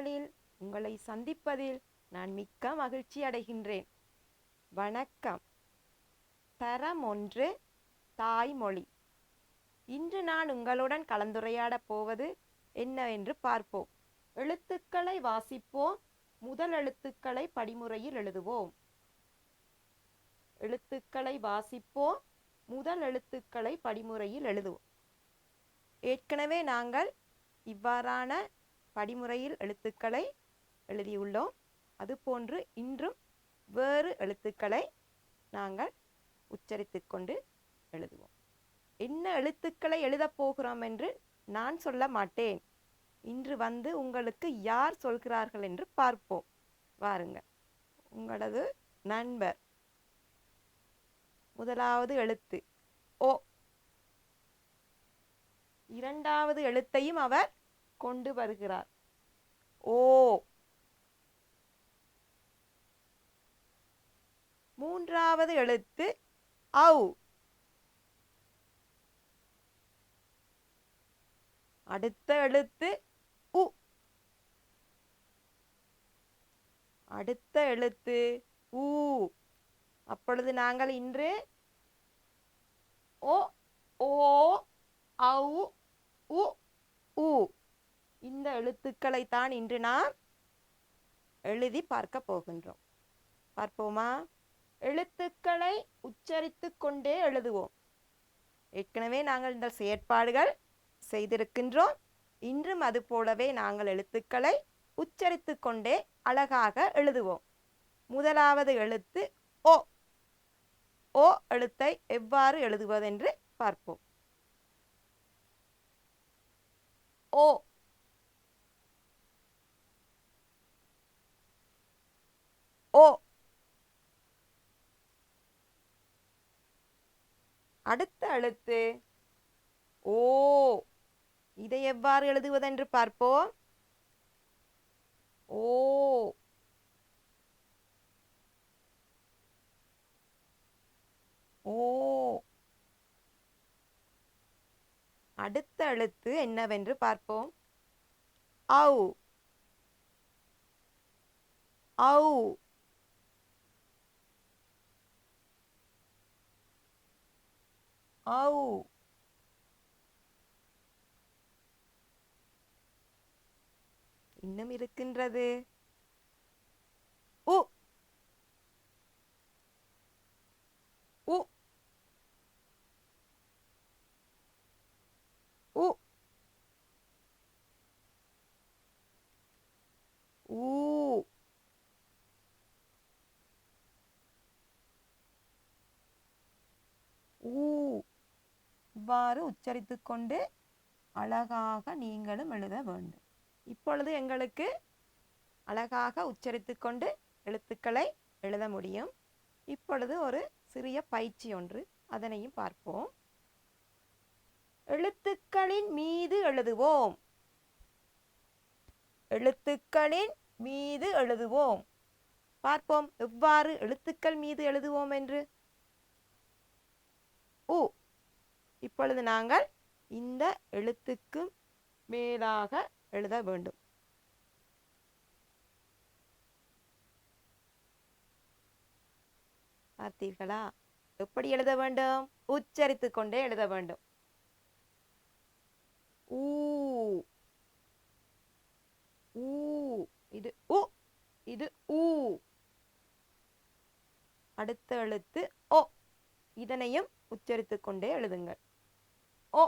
நாளில் உங்களை சந்திப்பதில் நான் மிக்க மகிழ்ச்சி அடைகின்றேன். வணக்கம். தரம் 1 தாய்மொழி. இன்று நான் உங்களுடன் கலந்துரையாடப் போவது என்னவென்று பார்ப்போம். எழுத்துக்களை வாசிப்போம். முதல் எழுத்துக்களை படிமுறையில் எழுதுவோம். எழுத்துக்களை வாசிப்போம். முதல் எழுத்துக்களை படிமுறையில் எழுதுவோம். ஏற்கனவே நாங்கள் இவ்வாறான படிமுறையில் எழுத்துக்களை எழுதியுள்ளோம். அதுபோன்று இன்றும் வேறு எழுத்துக்களை நாங்கள் உச்சரித்து கொண்டு எழுதுவோம். என்ன எழுத்துக்களை எழுதப் போகிறோம் என்று நான் சொல்ல மாட்டேன். இன்று உங்களுக்கு யார் சொல்கிறார்கள் என்று பார்ப்போம். வாருங்கள். உங்களது நண்பர். முதலாவது எழுத்து ஓ. இரண்டாவது எழுத்தையும் அவர் கொண்டு வருகிறார். ஓ. மூன்றாவது எழுத்து ஔ. அடுத்த எழுத்து உ. அடுத்த எழுத்து ஊ. அப்பொழுது நாங்கள் இன்று ஓ, ஓ, ஔ, உ, உ இந்த எழுத்துக்களை தான் இன்று நாம் எழுதி பார்க்க போகின்றோம். பார்ப்போமா? எழுத்துக்களை உச்சரித்து கொண்டே எழுதுவோம். ஏற்கனவே நாங்கள் இந்த செயற்பாடுகள் செய்திருக்கின்றோம். இன்றும் அது போலவே நாங்கள் எழுத்துக்களை உச்சரித்து கொண்டே அழகாக எழுதுவோம். முதலாவது எழுத்து ஓ. ஓ எழுத்தை எவ்வாறு எழுதுவதென்று பார்ப்போம். ஓ. ஓ. அடுத்த எழுத்து ஓ. இதை எவ்வாறு எழுதுவதென்று பார்ப்போம். ஓ. ஓ. அடுத்த எழுத்து என்னவென்று பார்ப்போம். ஔ. ஔ. ஔ. இன்னும் இருக்கின்றது. உ. உ. உ. ஊ. ஊ. இவ்வாறு உச்சரித்து கொண்டு அழகாக நீங்களும் எழுத வேண்டும். இப்பொழுது எங்களுக்கு அழகாக உச்சரித்து கொண்டு எழுத்துக்களை எழுத முடியும். இப்பொழுது ஒரு சிறிய பயிற்சி ஒன்று, அதனையும் பார்ப்போம். எழுத்துக்களின் மீது எழுதுவோம். எழுத்துக்களின் மீது எழுதுவோம். பார்ப்போம் எவ்வாறு எழுத்துக்கள் மீது எழுதுவோம் என்று. உ. இப்பொழுது நாங்கள் இந்த எழுத்துக்கு மேலாக எழுத வேண்டும். பார்த்தீர்களா? எப்படி எழுத வேண்டும்? உச்சரித்து கொண்டே எழுத வேண்டும். ஊ. ஊ. இது உ. இது ஊ. அடுத்த எழுத்து ஓ. இதனையும் உச்சரித்து கொண்டே எழுதுங்கள். ஓ.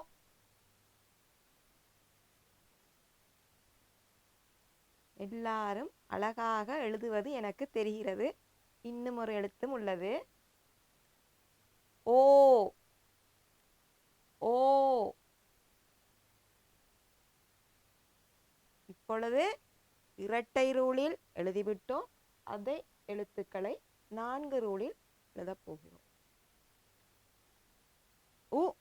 எல்லாரும் அழகாக எழுதுவது எனக்கு தெரிகிறது. இன்னும் ஒரு எழுத்தும் உள்ளது. ஓ. ஓ. இப்பொழுது இரட்டை ரூலில் எழுதிவிட்டோம். அதே எழுத்துக்களை 4 ரூலில் எழுதப் போகிறோம். உ.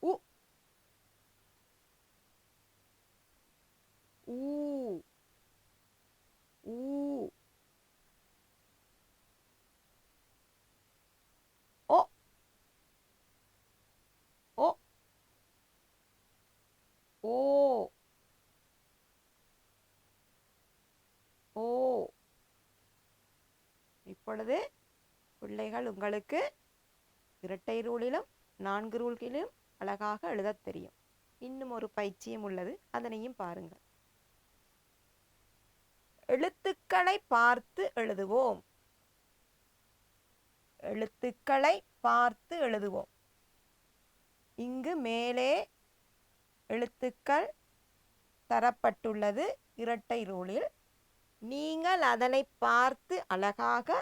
உ. ஊ. ஊ. ஓ. ஓ. ஓ. இப்பொழுது பிள்ளைகள் உங்களுக்கு இரட்டை ரூலிலும் 4 ரூல்களிலும் அழகாக எழுதத் தெரியும். இன்னும் ஒரு பயிற்சியும் உள்ளது, அதனையும் பாருங்கள். எழுத்துக்களை பார்த்து எழுதுவோம். எழுத்துக்களை பார்த்து எழுதுவோம். இங்கு மேலே எழுத்துக்கள் தரப்பட்டுள்ளது இரட்டை ரூலில். நீங்கள் அதனை பார்த்து அழகாக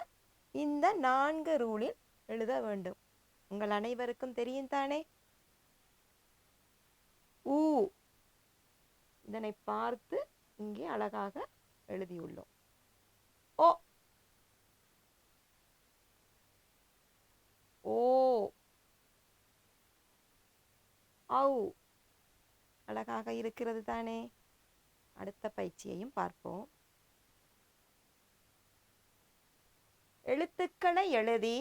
இந்த 4 ரூலில் எழுத வேண்டும். உங்கள் அனைவருக்கும் தெரியும் தானே? ஊ இதனை பார்த்து இங்கே அழகாக எழுதியுள்ளோம். ஓ ஓ ஔ அழகாக இருக்கிறது தானே? அடுத்த பயிற்சியையும் பார்ப்போம். எழுத்துக்களை எழுதி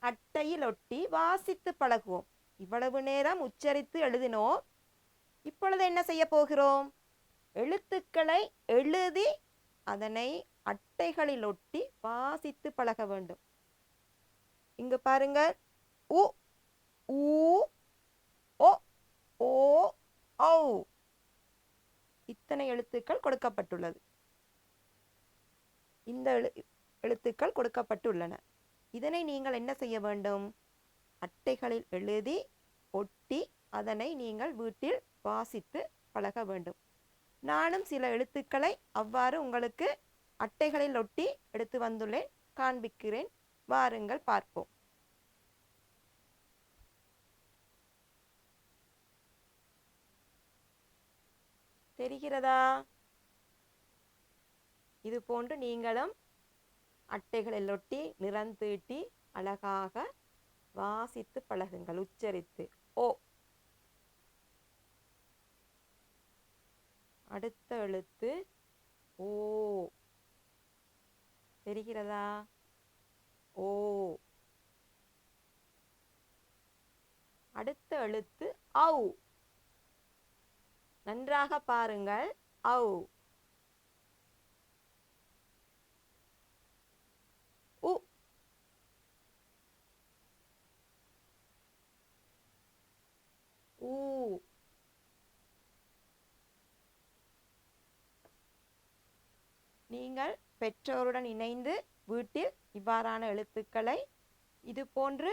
அட்டையில் ஒட்டி வாசித்து பழகுவோம். இவ்வளவு நேரம் உச்சரித்து எழுதினோம். இப்பொழுது என்ன செய்ய போகிறோம்? எழுத்துக்களை எழுதி அதனை அட்டைகளில் ஒட்டி வாசித்து பழக வேண்டும். இங்கு பாருங்கள். உ ஊ ஓ ஓ ஔ இத்தனை எழுத்துக்கள் கொடுக்கப்பட்டுள்ளது. இந்த எழுத்துக்கள் கொடுக்கப்பட்டுள்ளன. இதனை நீங்கள் என்ன செய்ய வேண்டும்? அட்டைகளில் எழுதி ஒட்டி அதனை நீங்கள் வீட்டில் வாசித்து பழக வேண்டும். நானும் சில எழுத்துக்களை அவ்வாறு உங்களுக்கு அட்டைகளில் ஒட்டி எடுத்து வந்துள்ளேன், காண்பிக்கிறேன். வாருங்கள் பார்ப்போம். தெரிகிறதா? இது போன்று நீங்களும் அட்டைகளில் ஒட்டி நிறம் தீட்டி அழகாக வாசித்து பழகுங்கள், உச்சரித்து. ஓ. அடுத்த எழுத்து ஓ. தெரிகிறதா? ஓ. அடுத்த எழுத்து ஔ. நன்றாக பாருங்கள். ஔ. உ. ஊ. நீங்கள் பெற்றோருடன் இணைந்து வீட்டில் இவ்வாறான எழுத்துக்களை, இது போன்று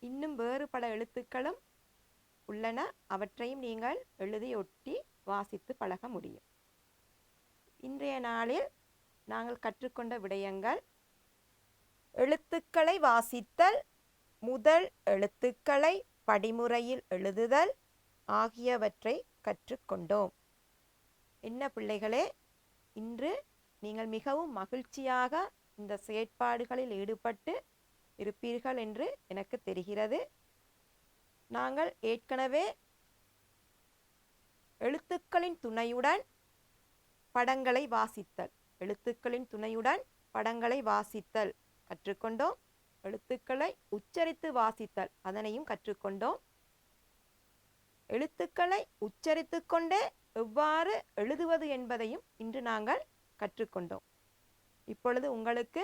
இன்னும் வேறு பல எழுத்துக்களும் உள்ளன, அவற்றையும் நீங்கள் எழுதி ஒட்டி வாசித்து பழக முடியும். இன்றைய நாளில் நாங்கள் கற்றுக்கொண்ட விடயங்கள்: எழுத்துக்களை வாசித்தல், முதல் எழுத்துக்களை படிமுறையில் எழுதுதல் ஆகியவற்றை கற்றுக்கொண்டோம். என்ன பிள்ளைகளே, இன்று நீங்கள் மிகவும் மகிழ்ச்சியாக இந்த செயற்பாடுகளில் ஈடுபட்டு இருப்பீர்கள் என்று எனக்கு தெரிகிறது. நாங்கள் ஏற்கனவே எழுத்துக்களின் துணையுடன் படங்களை வாசித்தல், எழுத்துக்களின் துணையுடன் படங்களை வாசித்தல் கற்றுக்கொண்டோம். எழுத்துக்களை உச்சரித்து வாசித்தல், அதனையும் கற்றுக்கொண்டோம். எழுத்துக்களை உச்சரித்து கொண்டே எவ்வாறு எழுதுவது என்பதையும் இன்று நாங்கள் கற்றுக்கொண்டோம். இப்பொழுது உங்களுக்கு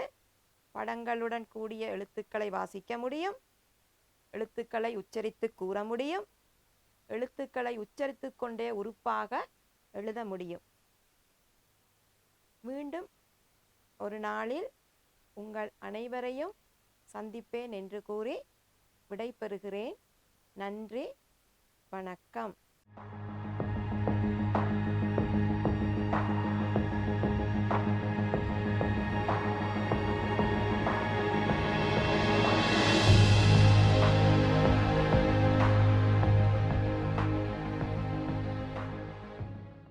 படங்களுடன் கூடிய எழுத்துக்களை வாசிக்க முடியும், எழுத்துக்களை உச்சரித்து கூற முடியும், எழுத்துக்களை உச்சரித்து கொண்டே உறுப்பாக எழுத முடியும். மீண்டும் ஒரு நாளில் உங்கள் அனைவரையும் சந்திப்பேன் என்று கூறி விடைபெறுகிறேன். நன்றி, வணக்கம்.